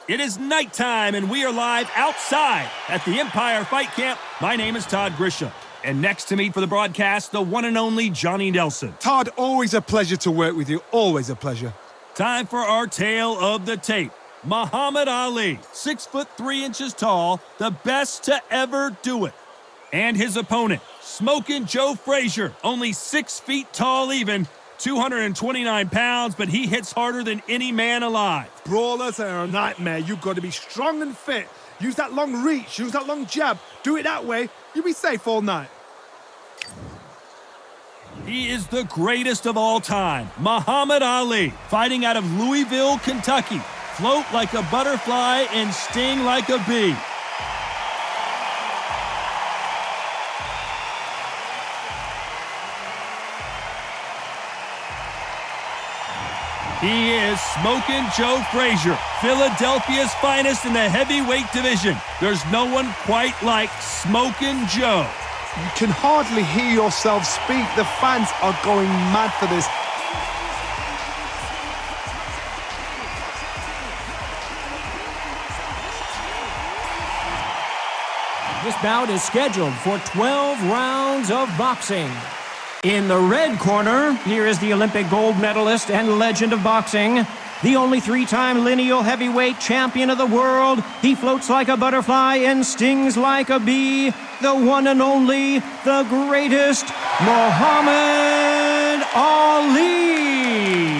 It is nighttime, and we are live outside at the Empire Fight Camp. My name is Todd Grisham, and next to me for the broadcast, the one and only Johnny Nelson. Todd, always a pleasure to work with you. Always a pleasure. Time for our tale of the tape. Muhammad Ali, 6'3" tall, the best to ever do it. And his opponent, Smokin Joe Frazier, only 6 feet tall even, 229 pounds, but he hits harder than any man alive. Brawlers are a nightmare. You've got to be strong and fit. Use that long reach, use that long jab. Do it that way, you'll be safe all night. He is the greatest of all time, Muhammad Ali, fighting out of Louisville, Kentucky. Float like a butterfly and sting like a bee. He is Smokin Joe Frazier, Philadelphia's finest in the heavyweight division. There's no one quite like Smokin Joe. You can hardly hear yourself speak. The fans are going mad for this. This bout is scheduled for 12 rounds of boxing. In the red corner, here is the Olympic gold medalist and legend of boxing, the only 3-time lineal heavyweight champion of the world. He floats like a butterfly and stings like a bee, the one and only, the greatest, Muhammad Ali.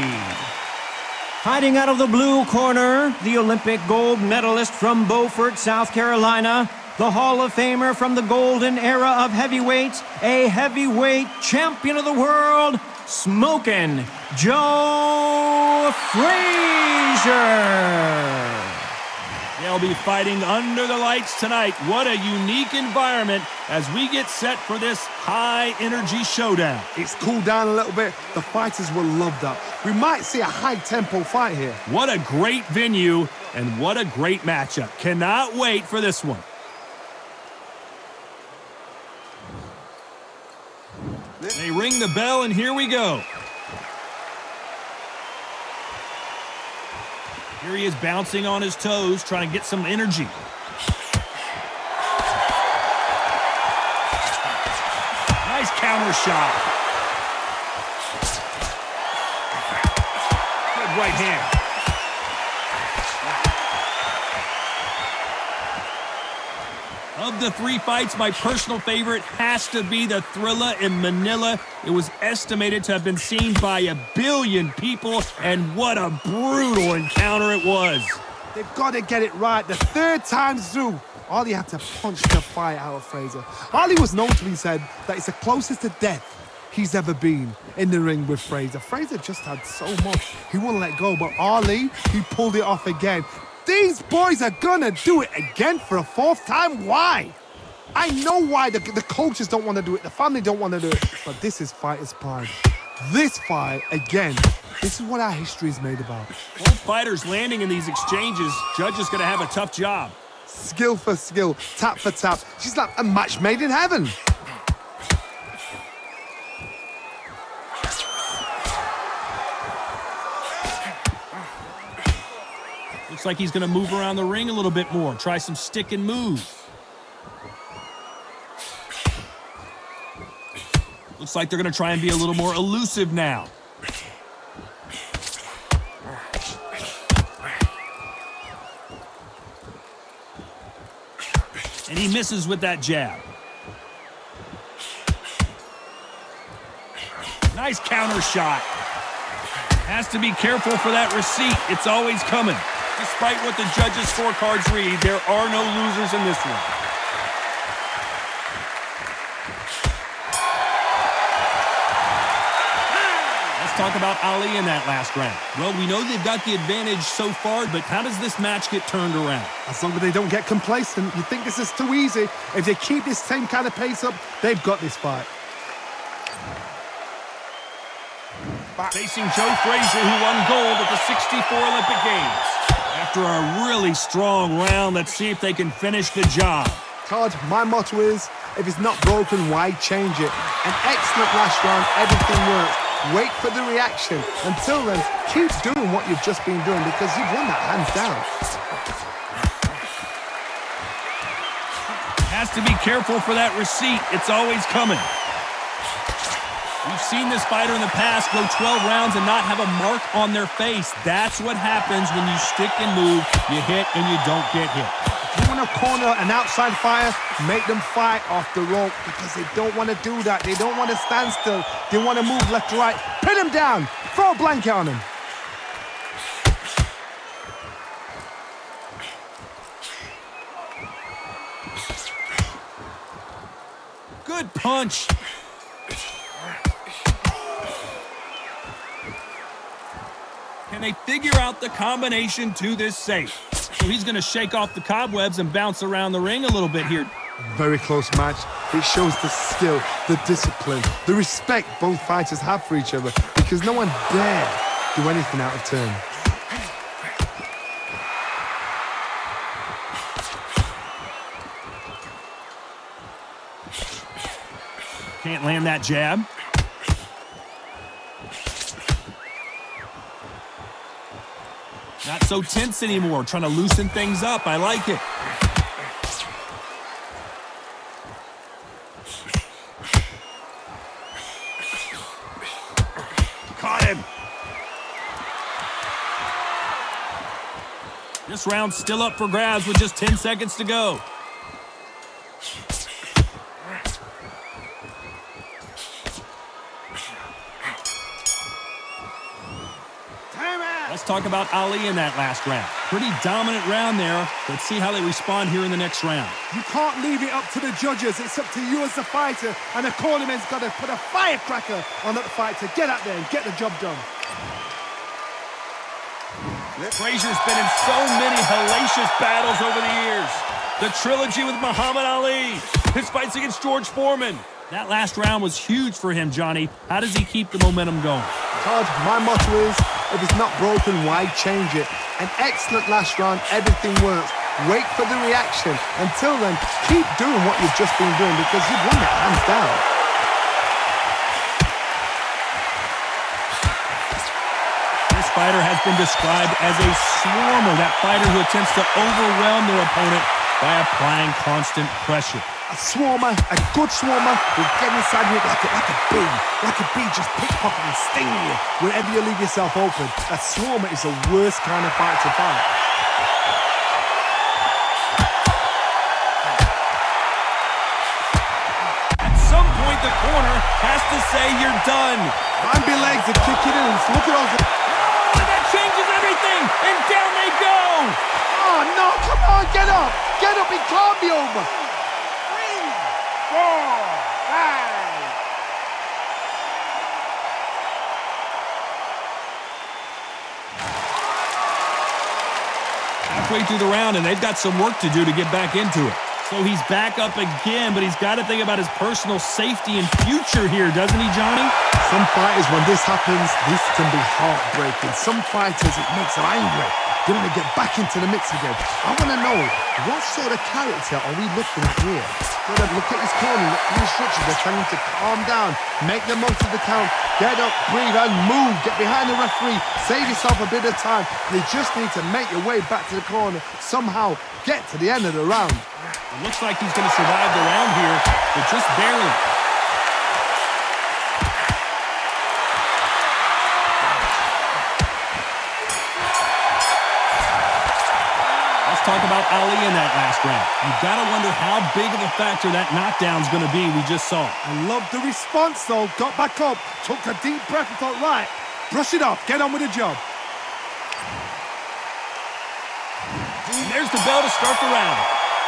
Fighting out of the blue corner, the Olympic gold medalist from Beaufort, South Carolina, the Hall of Famer from the golden era of heavyweights, a heavyweight champion of the world, Smokin Joe Frazier. They'll be fighting under the lights tonight. What a unique environment as we get set for this high-energy showdown. It's cooled down a little bit. The fighters will love that. We might see a high-tempo fight here. What a great venue and what a great matchup. Cannot wait for this one. They ring the bell, and here we go. Here he is bouncing on his toes, trying to get some energy. Nice counter shot. Good right hand. Of the 3 fights, my personal favorite has to be the Thrilla in Manila. It was estimated to have been seen by 1 billion people, and what a brutal encounter it was. They've got to get it right. The 3rd time through, Ali had to punch the fight out of Frazier. Ali was known to be said that it's the closest to death he's ever been in the ring with Frazier. Frazier just had so much. He wouldn't let go, but Ali, he pulled it off again. These boys are gonna do it again for a 4th time. Why? I know why. The coaches don't want to do it. The family don't want to do it. But this is fighter's pride. This fight, again, this is what our history is made about. Both fighters landing in these exchanges. Judge is gonna have a tough job. Skill for skill, tap for tap. She's like a match made in heaven. Looks like he's going to move around the ring a little bit more. Try some stick and moves. Looks like they're going to try and be a little more elusive now. And he misses with that jab. Nice counter shot. Has to be careful for that receipt. It's always coming. Despite what the judges' scorecards read, there are no losers in this one. Let's talk about Ali in that last round. Well, we know they've got the advantage so far, but how does this match get turned around? As long as they don't get complacent, you think this is too easy. If they keep this same kind of pace up, they've got this fight. Facing Joe Frazier, who won gold at the '64 Olympic Games. After a really strong round, let's see if they can finish the job. Todd, my motto is, if it's not broken, why change it? An excellent last round, everything works. Wait for the reaction. Until then, keep doing what you've just been doing because you've won that hands down. Has to be careful for that receipt. It's always coming. We've seen this fighter in the past go 12 rounds and not have a mark on their face. That's what happens when you stick and move, you hit and you don't get hit. If you want to corner an outside fighter, make them fight off the rope because they don't want to do that. They don't want to stand still. They want to move left to right. Pin them down. Throw a blanket on them. Good punch. Can they figure out the combination to this safe? So he's going to shake off the cobwebs and bounce around the ring a little bit here. Very close match. It shows the skill, the discipline, the respect both fighters have for each other because no one dare do anything out of turn. Can't land that jab. Not so tense anymore, trying to loosen things up. I like it. Caught him. This round's still up for grabs with just 10 seconds to go. Let's talk about Ali in that last round. Pretty dominant round there. Let's see how they respond here in the next round. You can't leave it up to the judges. It's up to you as the fighter, and the cornerman's got to put a firecracker on that fight to get out there and get the job done. Frazier's been in so many hellacious battles over the years. The trilogy with Muhammad Ali, his fights against George Foreman. That last round was huge for him, Johnny. How does he keep the momentum going? Todd, my motto is, if it's not broken, why change it? An excellent last round, everything works. Wait for the reaction. Until then, keep doing what you've just been doing because you've won it hands down. This fighter has been described as a swarmer, that fighter who attempts to overwhelm their opponent by applying constant pressure. A swarmer, a good swarmer, will get inside you like a bee, just pickpocket and sting you wherever you leave yourself open. A swarmer is the worst kind of fight to fight. At some point, the corner has to say you're done. Bambi legs are kicking in. Look at those. Oh, and that changes everything, and down they go. Oh, no, come on, get up. Get up, it can't be over. 3, 4, 5. Halfway through the round, and they've got some work to do to get back into it. So he's back up again, but he's got to think about his personal safety and future here, doesn't he, Johnny? Some fighters, when this happens, this can be heartbreaking. Some fighters, it makes them angry. They want to get back into the mix again. I want to know, what sort of character are we looking at here? Got to look at his corner, look at the instructions. They're telling him to calm down, make the most of the count, get up, breathe, and move. Get behind the referee, save yourself a bit of time. You just need to make your way back to the corner, somehow get to the end of the round. It looks like he's going to survive the round here, but just barely. Let's talk about Ali in that last round. You've got to wonder how big of a factor that knockdown's going to be we just saw. I love the response, though. Got back up, took a deep breath and thought, right, brush it off, get on with the job. And there's the bell to start the round.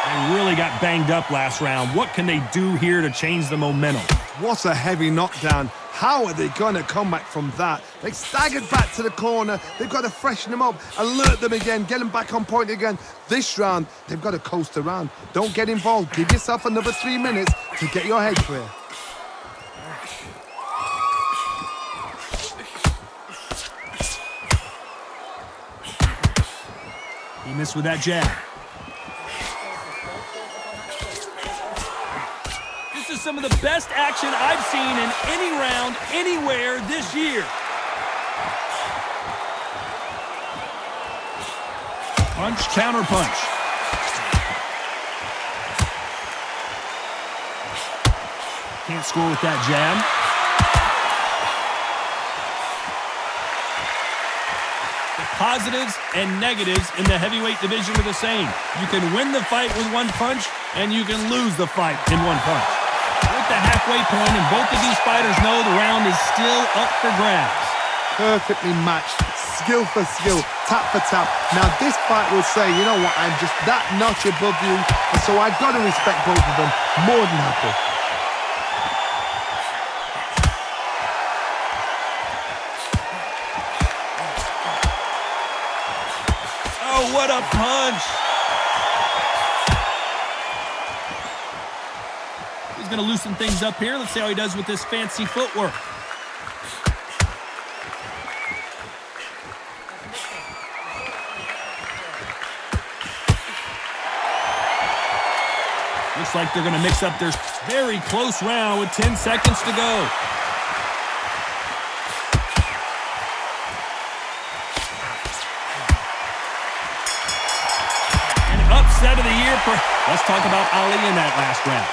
They really got banged up last round. What can they do here to change the momentum? What a heavy knockdown. How are they going to come back from that? They staggered back to the corner. They've got to freshen them up, alert them again, get them back on point again. This round, they've got to coast around. Don't get involved. Give yourself another 3 minutes to get your head clear. He missed with that jab. some of the best action I've seen in any round, anywhere this year. Punch, counter punch. Can't score with that jab. The positives and negatives in the heavyweight division are the same. You can win the fight with one punch, and you can lose the fight in one punch. We're at the halfway point, and both of these fighters know the round is still up for grabs. Perfectly matched, skill for skill, tap for tap. Now this fight will say, you know what, I'm just that notch above you, and so I've got to respect both of them more than happy. Oh, what a punch! He's going to loosen things up here. Let's see how he does with this fancy footwork. Looks like they're going to mix up their very close round with 10 seconds to go. Upset of the year. Let's talk about Ali in that last round.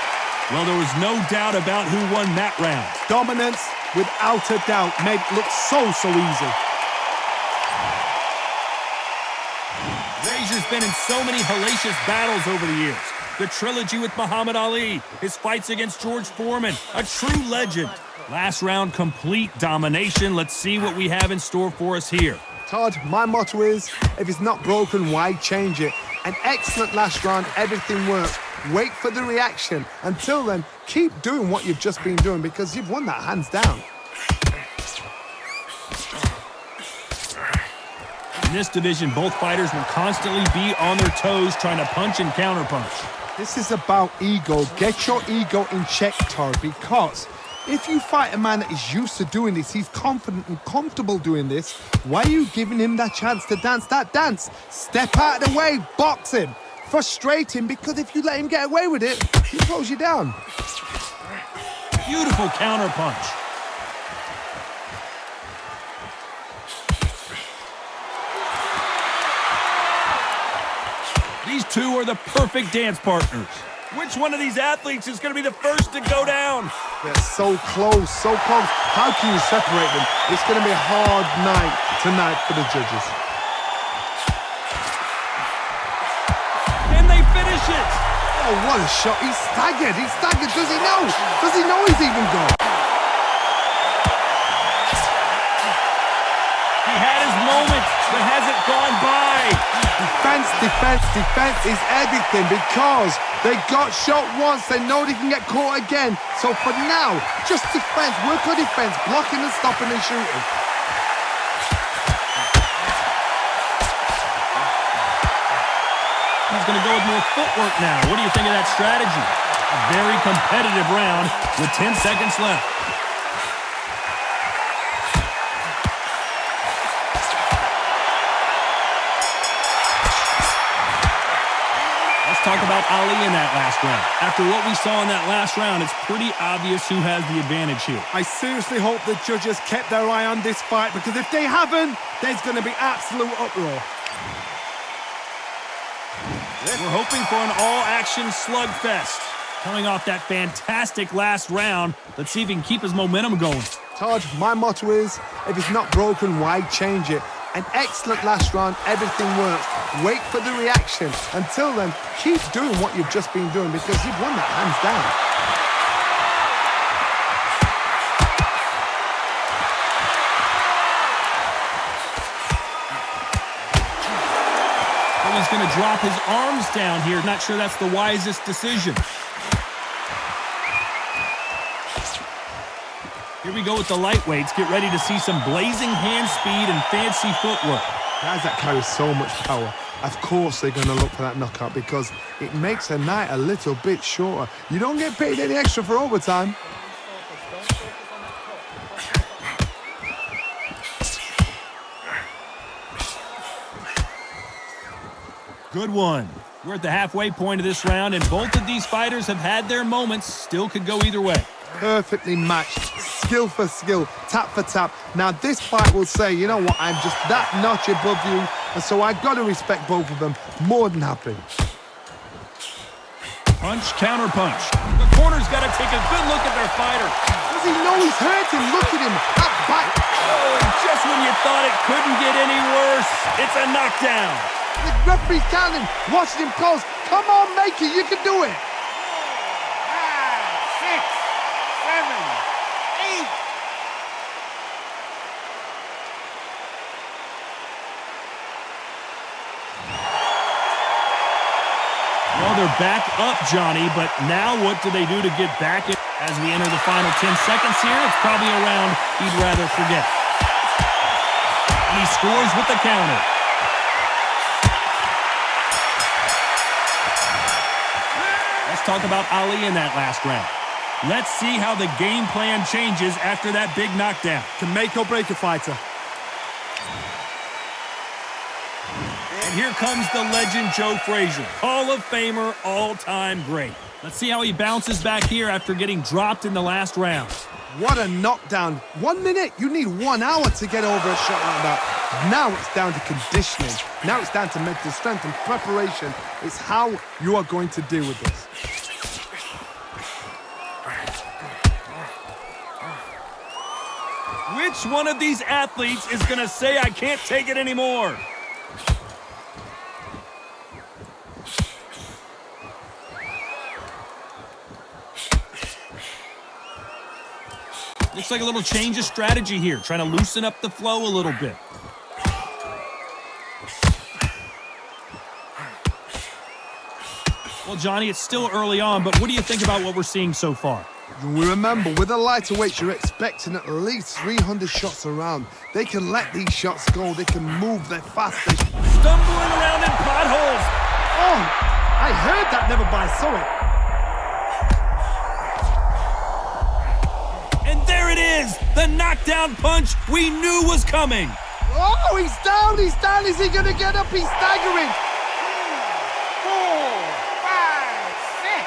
Well, there was no doubt about who won that round. Dominance, without a doubt, made it look so easy. Frazier's been in so many hellacious battles over the years. The trilogy with Muhammad Ali, his fights against George Foreman, a true legend. Last round, complete domination. Let's see what we have in store for us here. Todd, my motto is, if it's not broken, why change it? An excellent last round, everything worked. Wait for the reaction. Until then, keep doing what you've just been doing because you've won that hands down. In this division, both fighters will constantly be on their toes trying to punch and counterpunch. This is about ego. Get your ego in check, Todd, because if you fight a man that is used to doing this, he's confident and comfortable doing this, why are you giving him that chance to dance that dance? Step out of the way, box him, frustrate him, because if you let him get away with it, he throws you down. Beautiful counterpunch. These two are the perfect dance partners. Which one of these athletes is going to be the first to go down? They're so close, so close. How can you separate them? It's going to be a hard night tonight for the judges. Can they finish it? Oh, what a shot. He's staggered. He's staggered. Does he know? Does he know he's even gone? He had his moment, but has it gone by? Defense, defense, defense is everything because they got shot once. They know they can get caught again. So for now, just defense. Work on defense. Blocking and stopping and shooting. He's going to go with more footwork now. What do you think of that strategy? A very competitive round with 10 seconds left. Talk about Ali in that last round. After what we saw in that last round, it's pretty obvious who has the advantage here. I seriously hope the judges kept their eye on this fight because if they haven't, there's going to be absolute uproar. We're hoping for an all-action slugfest. Coming off that fantastic last round, let's see if he can keep his momentum going. Todd, my motto is, if it's not broken, why change it? An excellent last round, everything works. Wait for the reaction. Until then, keep doing what you've just been doing because you've won that hands down. Well, he's going to drop his arms down here. Not sure that's the wisest decision. Here we go with the lightweights. Get ready to see some blazing hand speed and fancy footwork. Guys that carry so much power, of course they're going to look for that knockout because it makes a night a little bit shorter. You don't get paid any extra for overtime. Good one. We're at the halfway point of this round, and both of these fighters have had their moments. Still could go either way. Perfectly matched, skill for skill, tap for tap. Now this fight will say, you know what, I'm just that notch above you, and so I've got to respect both of them. More than happy. Punch, counter punch. The corner's got to take a good look at their fighter. Does he know he's hurting? Look at him, that bite. Oh, and just when you thought it couldn't get any worse, it's a knockdown. The referee's counting, watching him close. Come on, make it, you can do it. 8. Well, they're back up, Johnny, but now what do they do to get back in? As we enter the final 10 seconds here, it's probably a round he'd rather forget. And he scores with the counter. Let's talk about Ali in that last round. Let's see how the game plan changes after that big knockdown. Can make or break a fighter. And here comes the legend Joe Frazier, Hall of Famer, all-time great. Let's see how he bounces back here after getting dropped in the last round. What a knockdown. 1 minute, you need 1 hour to get over a shot like that. Now it's down to conditioning. Now it's down to mental strength and preparation. It's how you are going to deal with this. Which one of these athletes is going to say, I can't take it anymore? Looks like a little change of strategy here, trying to loosen up the flow a little bit. Well, Johnny, it's still early on, but what do you think about what we're seeing so far? We remember, with the lighter weights, you're expecting at least 300 shots around. They can let these shots go. They can move. They're fast. Stumbling around in potholes. Oh, I heard that, never by saw it. And there it is, the knockdown punch we knew was coming. Oh, he's down. He's down. Is he going to get up? He's staggering. 4, 5, 6.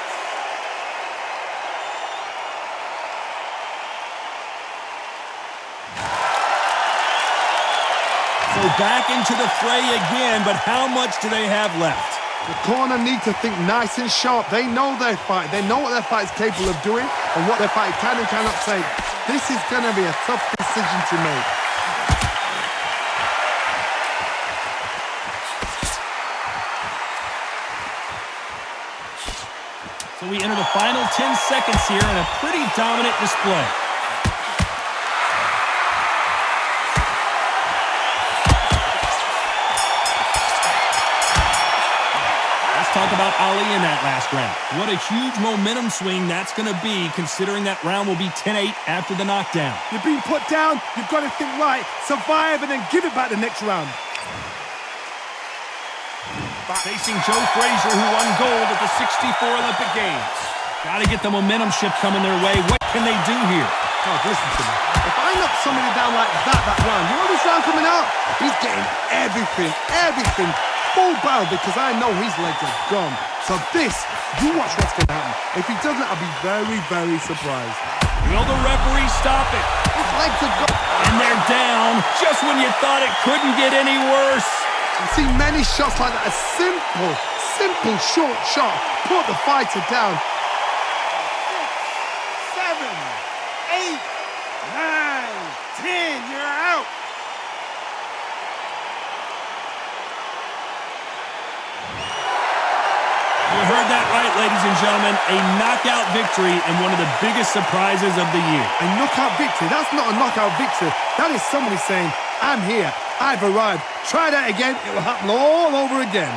So back into the fray again, but how much do they have left? The corner need to think nice and sharp. They know their fight. They know what their fight is capable of doing and what their fight can and cannot take. This is going to be a tough decision to make. So we enter the final 10 seconds here in a pretty dominant display. Talk about Ali in that last round. What a huge momentum swing that's going to be, considering that round will be 10-8 after the knockdown. You're being put down, you've got to think right, survive, and then give it back the next round. Facing Joe Frazier, who won gold at the '64 Olympic Games. Got to get the momentum shift coming their way. What can they do here? Oh, listen to me. If I knock somebody down like that round, you know this round coming out? He's getting everything. Full barrel, because I know his legs are gone. So this, you watch what's going to happen. If he doesn't, I'll be very, very surprised. Will the referee stop it? His legs are gone. And they're down, just when you thought it couldn't get any worse. You've seen many shots like that. A simple short shot put the fighter down. 7, 8, 9, 10. You're out. You heard that right, ladies and gentlemen. A knockout victory and one of the biggest surprises of the year. A knockout victory? That's not a knockout victory. That is somebody saying, I'm here, I've arrived. Try that again, it will happen all over again.